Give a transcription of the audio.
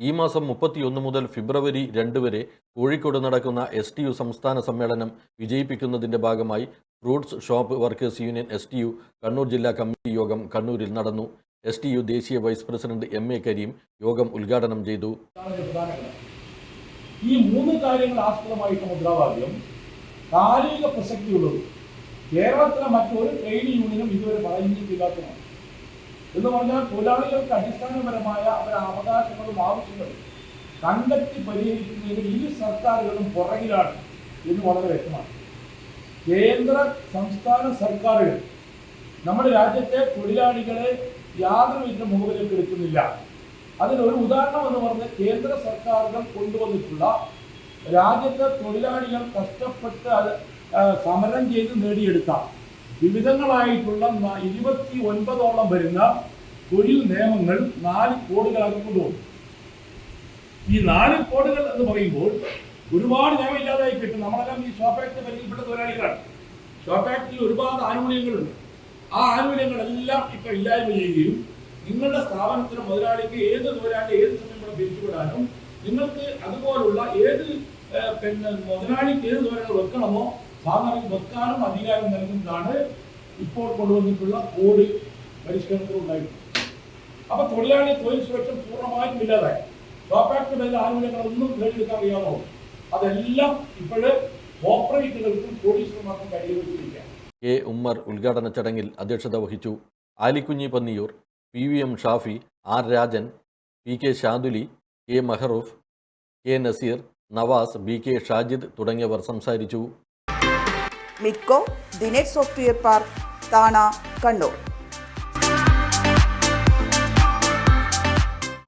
ഈ മാസം 31 മുതൽ ഫെബ്രുവരി 2 വരെ കോഴിക്കോട് നടക്കുന്ന STU സംസ്ഥാന സമ്മേളനം വിജയിപ്പിക്കുന്നതിന്റെ ഭാഗമായി fruits shop workers union STU Kannur ജില്ലാ കമ്മിറ്റി യോഗം കണ്ണൂരിൽ നടന്നു. STU ദേശീയ വൈസ് പ്രസിഡന്റ് MA കരീം യോഗം ഉദ്ഘാടനം ചെയ്തു. ഈ മൂന്ന് കാര്യങ്ങൾ ആസ്പദമായിട്ട് മുദ്രാവാക്യം കാലിക പ്രസക്തിയുള്ളത് കേരളത്തിലെ മറ്റൊരു ട്രേഡ് യൂണിയനും ഇതുവരെ പറയുന്നില്ലാത്തതാണ്. എന്ന് പറഞ്ഞാൽ തൊഴിലാളികൾക്ക് അടിസ്ഥാനപരമായ അവരുടെ അവകാശങ്ങളും ആവശ്യങ്ങളും കണ്ടെത്തി പരിഹരിക്കുന്നതിന് ഇരു സർക്കാരുകളും പുറകിലാണ് എന്ന് വളരെ വ്യക്തമാണ്. കേന്ദ്ര സംസ്ഥാന സർക്കാരുകൾ നമ്മുടെ രാജ്യത്തെ തൊഴിലാളികളെ യാതൊരു വിധ മുഖവിലേക്ക് എടുക്കുന്നില്ല. അതിനൊരു ഉദാഹരണം എന്ന് പറഞ്ഞാൽ കേന്ദ്ര സർക്കാരുകൾ കൊണ്ടുവന്നിട്ടുള്ള രാജ്യത്തെ തൊഴിലാളികൾ കഷ്ടപ്പെട്ട് സമരം ചെയ്ത് നേടിയെടുത്ത വിവിധങ്ങളായിട്ടുള്ള 29ഓളം വരുന്ന തൊഴിൽ നിയമങ്ങൾ 4 കോഡുകളാക്കി കൊണ്ടുവന്നു. ഈ 4 കോഡുകൾ എന്ന് പറയുമ്പോൾ ഒരുപാട് നിയമം ഇല്ലാതായി കിട്ടും. നമ്മളെല്ലാം ഈ ഷോപ്പ് ആക്ട് പരിധിപ്പെട്ട തൊഴിലാളികളാണ്. ഷോപ്പ് ആക്ടിൽ ഒരുപാട് ആനുകൂല്യങ്ങളുണ്ട്. ആ ആനുകൂല്യങ്ങളെല്ലാം ഇപ്പൊ ഇല്ലായ്മ ചെയ്യുകയും നിങ്ങളുടെ സ്ഥാപനത്തിന് മുതലാളിക്ക് ഏത് തൊഴിലാളി ഏത് സമയം കൂടെ പിരിച്ചുവിടാനും നിങ്ങൾക്ക് അതുപോലുള്ള ഏത് മുതലാളിക്ക് ഏത് തൊഴിലാളി വെക്കണമോ സാധാരണ വെക്കാനും അധികാരം നൽകുന്നതാണ് ഇപ്പോൾ കൊണ്ടുവന്നിട്ടുള്ള കോഡ് പരിഷ്കരണത്തിലുണ്ടായിട്ടുള്ളത്. അപ്പൊ തൊഴിലാളി തൊഴിൽ സുരക്ഷ പൂർണ്ണമായും ഇല്ലാതായി. ഷോപ്പ് ആക്ട് വരുന്ന ആനുകൂല്യങ്ങളൊന്നും നേടിയെടുക്കാൻ അറിയാമോ? അതെല്ലാം ഇപ്പോഴ് ഓപ്പറേറ്ററുകൾക്കും പോലീസുമാർക്കും കൈവച്ചിരിക്കുക. കെ ഉമ്മർ ഉദ്ഘാടന ചടങ്ങിൽ അധ്യക്ഷത വഹിച്ചു. Alikunhi Panniyur, PVM Shafi, R Rajan, PK Shaduli, K Mehroof, K Naseer, Nawaz, BK Shajid തുടങ്ങിയവർ സംസാരിച്ചു. Midco, the net software park, Thana, Kannur.